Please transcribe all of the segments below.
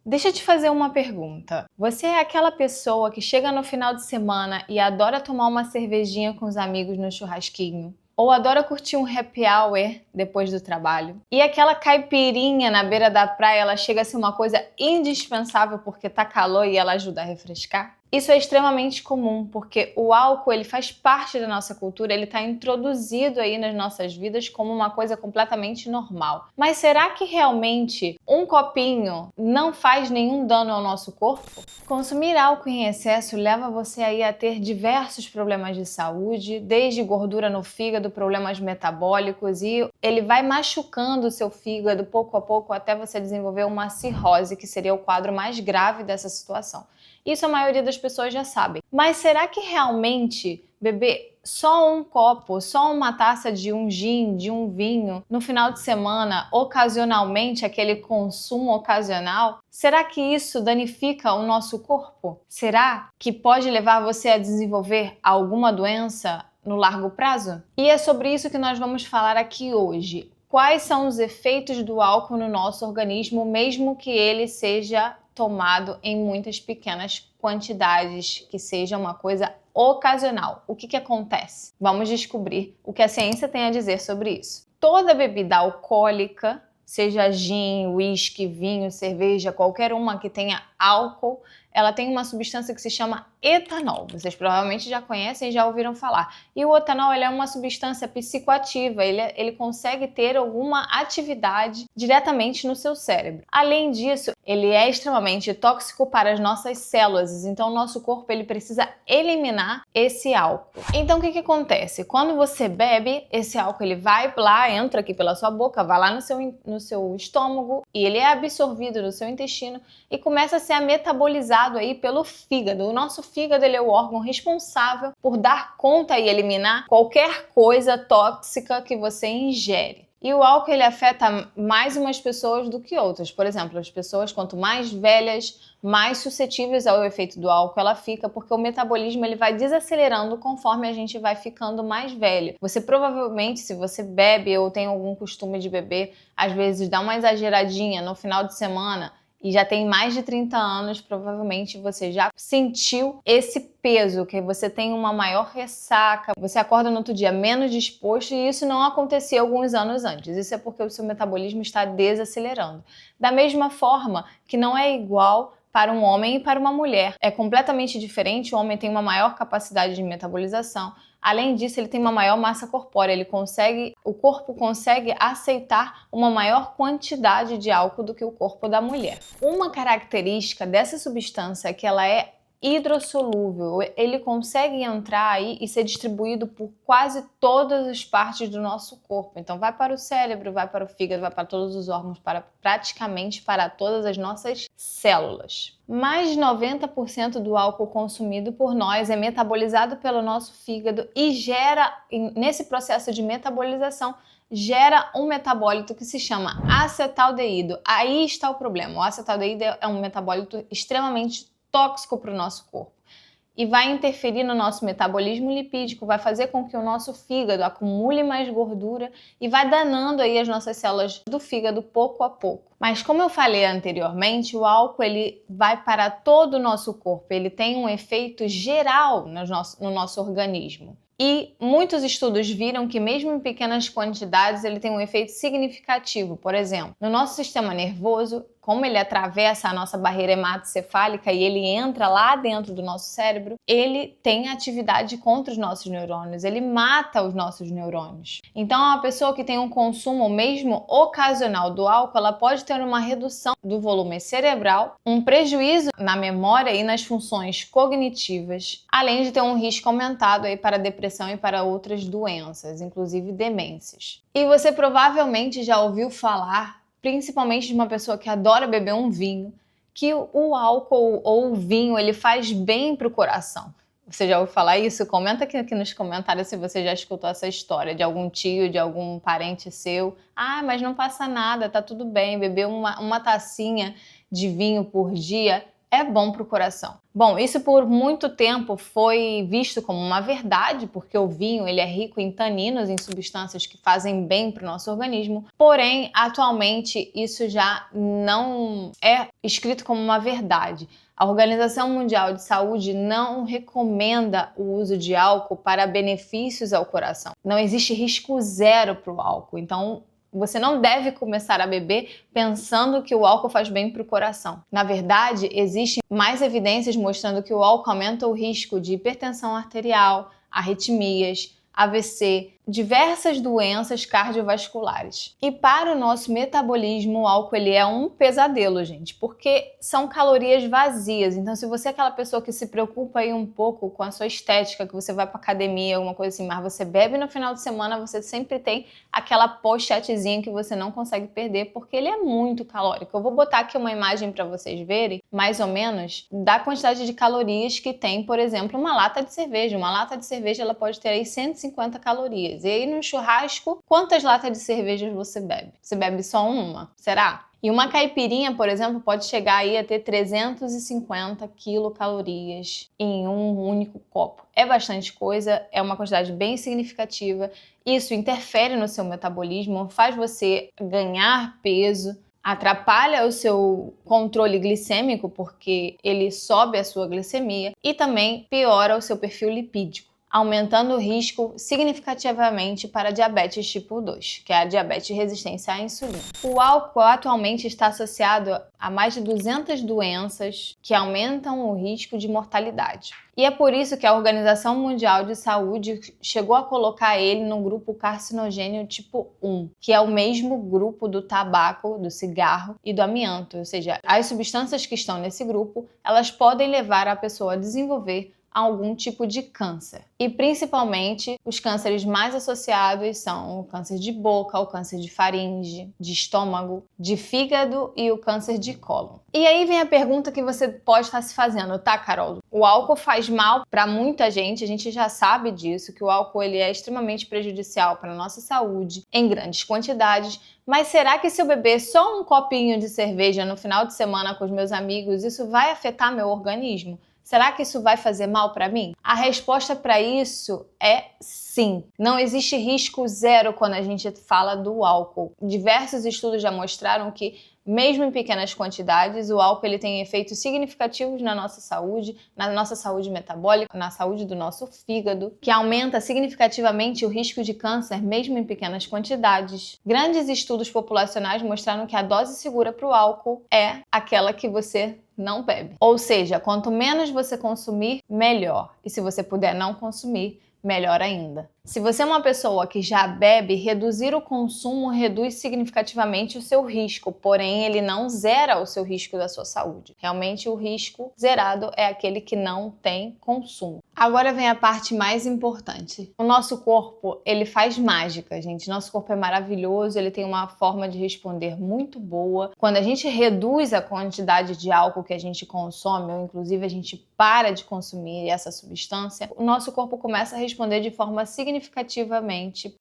Deixa eu te fazer uma pergunta. Você é aquela pessoa que chega no final de semana e adora tomar uma cervejinha com os amigos no churrasquinho? Ou adora curtir um happy hour depois do trabalho? E aquela caipirinha na beira da praia, ela chega a ser uma coisa indispensável porque tá calor e ela ajuda a refrescar? Isso é extremamente comum, porque o álcool ele faz parte da nossa cultura, ele está introduzido aí nas nossas vidas como uma coisa completamente normal. Mas será que realmente um copinho não faz nenhum dano ao nosso corpo? Consumir álcool em excesso leva você aí a ter diversos problemas de saúde, desde gordura no fígado, problemas metabólicos, e ele vai machucando o seu fígado pouco a pouco até você desenvolver uma cirrose, que seria o quadro mais grave dessa situação. Isso a maioria das pessoas já sabe. Mas será que realmente beber só um copo, só uma taça de um gin, de um vinho, no final de semana, ocasionalmente, aquele consumo ocasional, será que isso danifica o nosso corpo? Será que pode levar você a desenvolver alguma doença no largo prazo? E é sobre isso que nós vamos falar aqui hoje. Quais são os efeitos do álcool no nosso organismo, mesmo que ele seja tomado em muitas pequenas quantidades, que seja uma coisa ocasional? O que acontece? Vamos descobrir o que a ciência tem a dizer sobre isso. Toda bebida alcoólica, seja gin, uísque, vinho, cerveja, qualquer uma que tenha álcool, ela tem uma substância que se chama etanol. Vocês provavelmente já conhecem e já ouviram falar. E o etanol ele é uma substância psicoativa, ele consegue ter alguma atividade diretamente no seu cérebro. Além disso, ele é extremamente tóxico para as nossas células, então o nosso corpo ele precisa eliminar esse álcool. Então o que acontece? Quando você bebe, esse álcool ele vai lá, entra aqui pela sua boca, vai lá no seu estômago e ele é absorvido no seu intestino e começa a ser metabolizado aí pelo fígado. O nosso fígado ele é o órgão responsável por dar conta e eliminar qualquer coisa tóxica que você ingere. E o álcool ele afeta mais umas pessoas do que outras. Por exemplo, as pessoas quanto mais velhas, mais suscetíveis ao efeito do álcool ela fica, porque o metabolismo ele vai desacelerando conforme a gente vai ficando mais velho. Você provavelmente, se você bebe ou tem algum costume de beber, às vezes dá uma exageradinha no final de semana, e já tem mais de 30 anos, provavelmente você já sentiu esse peso, que você tem uma maior ressaca, você acorda no outro dia menos disposto, e isso não acontecia alguns anos antes. Isso é porque o seu metabolismo está desacelerando. Da mesma forma que não é igual para um homem e para uma mulher. É completamente diferente, o homem tem uma maior capacidade de metabolização. Além disso, ele tem uma maior massa corpórea, o corpo consegue aceitar uma maior quantidade de álcool do que o corpo da mulher. Uma característica dessa substância é que ela é hidrossolúvel, ele consegue entrar aí e ser distribuído por quase todas as partes do nosso corpo. Então vai para o cérebro, vai para o fígado, vai para todos os órgãos, praticamente para todas as nossas células. Mais de 90% do álcool consumido por nós é metabolizado pelo nosso fígado e nesse processo de metabolização, gera um metabólito que se chama acetaldeído. Aí está o problema. O acetaldeído é um metabólito extremamente tóxico para o nosso corpo e vai interferir no nosso metabolismo lipídico, vai fazer com que o nosso fígado acumule mais gordura e vai danando aí as nossas células do fígado pouco a pouco. Mas como eu falei anteriormente, o álcool ele vai para todo o nosso corpo, ele tem um efeito geral no nosso organismo. E muitos estudos viram que mesmo em pequenas quantidades ele tem um efeito significativo. Por exemplo, no nosso sistema nervoso, como ele atravessa a nossa barreira hematocefálica e ele entra lá dentro do nosso cérebro, ele tem atividade contra os nossos neurônios, ele mata os nossos neurônios. Então, uma pessoa que tem um consumo mesmo ocasional do álcool, ela pode ter uma redução do volume cerebral, um prejuízo na memória e nas funções cognitivas, além de ter um risco aumentado aí para depressão e para outras doenças, inclusive demências. E você provavelmente já ouviu falar, principalmente de uma pessoa que adora beber um vinho, que o álcool ou o vinho ele faz bem para o coração. Você já ouviu falar isso? Comenta aqui nos comentários se você já escutou essa história de algum tio, de algum parente seu. Ah, mas não passa nada, tá tudo bem, beber uma tacinha de vinho por dia é bom para o coração. Bom, isso por muito tempo foi visto como uma verdade, porque o vinho ele é rico em taninos, em substâncias que fazem bem para o nosso organismo. Porém, atualmente isso já não é escrito como uma verdade. A Organização Mundial de Saúde não recomenda o uso de álcool para benefícios ao coração. Não existe risco zero para o álcool, então você não deve começar a beber pensando que o álcool faz bem para o coração. Na verdade, existem mais evidências mostrando que o álcool aumenta o risco de hipertensão arterial, arritmias, AVC, diversas doenças cardiovasculares. E para o nosso metabolismo, o álcool ele é um pesadelo, gente, porque são calorias vazias. Então, se você é aquela pessoa que se preocupa aí um pouco com a sua estética, que você vai para academia, alguma coisa assim, mas você bebe no final de semana, você sempre tem aquela pochetezinha que você não consegue perder, porque ele é muito calórico. Eu vou botar aqui uma imagem para vocês verem, mais ou menos, da quantidade de calorias que tem, por exemplo, uma lata de cerveja. Uma lata de cerveja ela pode ter aí 150 calorias. E aí no churrasco, quantas latas de cerveja você bebe? Você bebe só uma? Será? E uma caipirinha, por exemplo, pode chegar aí a ter 350 quilocalorias em um único copo. É bastante coisa, é uma quantidade bem significativa. Isso interfere no seu metabolismo, faz você ganhar peso, atrapalha o seu controle glicêmico, porque ele sobe a sua glicemia e também piora o seu perfil lipídico, aumentando o risco significativamente para diabetes tipo 2, que é a diabetes de resistência à insulina. O álcool atualmente está associado a mais de 200 doenças que aumentam o risco de mortalidade. E é por isso que a Organização Mundial de Saúde chegou a colocar ele no grupo carcinogênio tipo 1, que é o mesmo grupo do tabaco, do cigarro e do amianto. Ou seja, as substâncias que estão nesse grupo, elas podem levar a pessoa a desenvolver algum tipo de câncer. E principalmente os cânceres mais associados são o câncer de boca, o câncer de faringe, de estômago, de fígado e o câncer de cólon. E aí vem a pergunta que você pode estar se fazendo, tá, Carol? O álcool faz mal para muita gente, a gente já sabe disso, que o álcool ele é extremamente prejudicial para a nossa saúde em grandes quantidades. Mas será que se eu beber só um copinho de cerveja no final de semana com os meus amigos, isso vai afetar meu organismo? Será que isso vai fazer mal para mim? A resposta para isso é sim. Não existe risco zero quando a gente fala do álcool. Diversos estudos já mostraram que, mesmo em pequenas quantidades, o álcool ele tem efeitos significativos na nossa saúde metabólica, na saúde do nosso fígado, que aumenta significativamente o risco de câncer, mesmo em pequenas quantidades. Grandes estudos populacionais mostraram que a dose segura para o álcool é aquela que você não bebe. Ou seja, quanto menos você consumir, melhor. E se você puder não consumir, melhor ainda. Se você é uma pessoa que já bebe, reduzir o consumo reduz significativamente o seu risco, porém ele não zera o seu risco da sua saúde. Realmente o risco zerado é aquele que não tem consumo. Agora vem a parte mais importante. O nosso corpo, ele faz mágica, gente. Nosso corpo é maravilhoso, ele tem uma forma de responder muito boa. Quando a gente reduz a quantidade de álcool que a gente consome, ou inclusive a gente para de consumir essa substância, o nosso corpo começa a responder de forma significativamente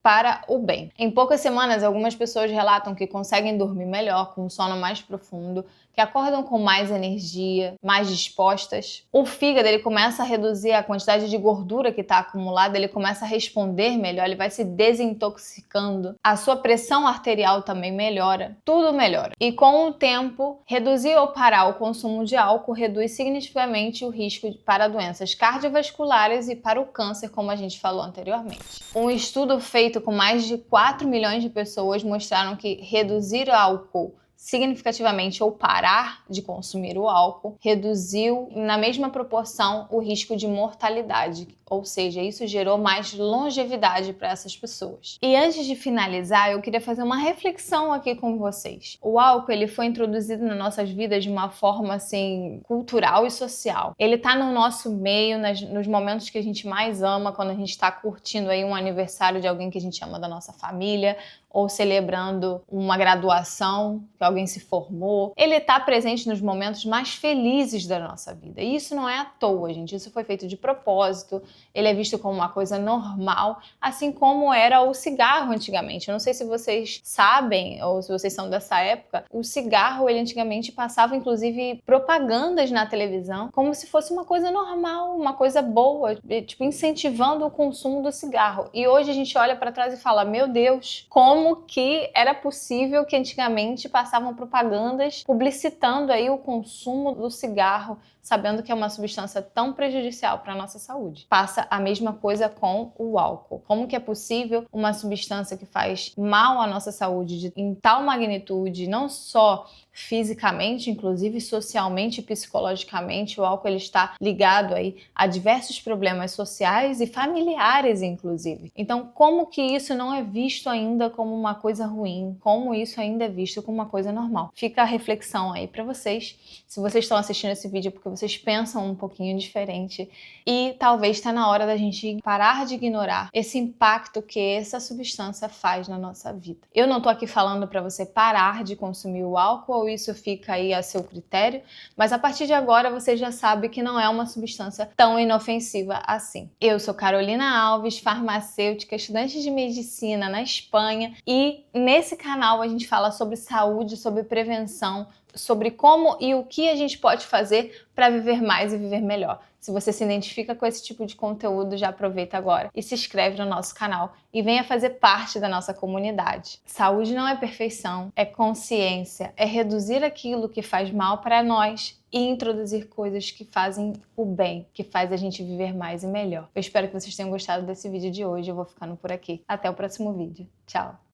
para o bem. Em poucas semanas, algumas pessoas relatam que conseguem dormir melhor, com um sono mais profundo, que acordam com mais energia, mais dispostas. O fígado ele começa a reduzir a quantidade de gordura que está acumulada, ele começa a responder melhor, ele vai se desintoxicando. A sua pressão arterial também melhora, tudo melhora. E com o tempo, reduzir ou parar o consumo de álcool reduz significativamente o risco para doenças cardiovasculares e para o câncer, como a gente falou anteriormente. Um estudo feito com mais de 4 milhões de pessoas mostraram que reduzir álcool significativamente ou parar de consumir o álcool reduziu na mesma proporção o risco de mortalidade, ou seja, isso gerou mais longevidade para essas pessoas. E antes de finalizar, eu queria fazer uma reflexão aqui com vocês. O álcool ele foi introduzido nas nossas vidas de uma forma assim cultural e social. Ele está no nosso meio, nos momentos que a gente mais ama, quando a gente está curtindo aí um aniversário de alguém que a gente ama da nossa família, ou celebrando uma graduação, que alguém se formou. Ele está presente nos momentos mais felizes da nossa vida. E isso não é à toa, gente. Isso foi feito de propósito. ele é visto como uma coisa normal, assim como era o cigarro antigamente. Eu não sei se vocês sabem ou se vocês são dessa época, o cigarro ele antigamente passava inclusive propagandas na televisão como se fosse uma coisa normal, uma coisa boa, tipo incentivando o consumo do cigarro. E hoje a gente olha para trás e fala, meu Deus, como que era possível que antigamente passavam propagandas publicitando aí o consumo do cigarro, sabendo que é uma substância tão prejudicial para a nossa saúde. Passa a mesma coisa com o álcool. Como que é possível uma substância que faz mal à nossa saúde em tal magnitude, não só fisicamente, inclusive socialmente e psicologicamente, o álcool ele está ligado aí a diversos problemas sociais e familiares, inclusive. Então, como que isso não é visto ainda como uma coisa ruim? Como isso ainda é visto como uma coisa normal? Fica a reflexão aí para vocês. Se vocês estão assistindo esse vídeo porque vocês pensam um pouquinho diferente e talvez está na hora da gente parar de ignorar esse impacto que essa substância faz na nossa vida. Eu não tô aqui falando para você parar de consumir o álcool, ou isso fica aí a seu critério, mas a partir de agora você já sabe que não é uma substância tão inofensiva assim. Eu sou Carolina Alves, farmacêutica, estudante de medicina na Espanha, e nesse canal a gente fala sobre saúde, sobre prevenção, sobre como e o que a gente pode fazer para viver mais e viver melhor. Se você se identifica com esse tipo de conteúdo, já aproveita agora e se inscreve no nosso canal e venha fazer parte da nossa comunidade. Saúde não é perfeição, é consciência, é reduzir aquilo que faz mal para nós e introduzir coisas que fazem o bem, que faz a gente viver mais e melhor. Eu espero que vocês tenham gostado desse vídeo de hoje. Eu vou ficando por aqui. Até o próximo vídeo. Tchau!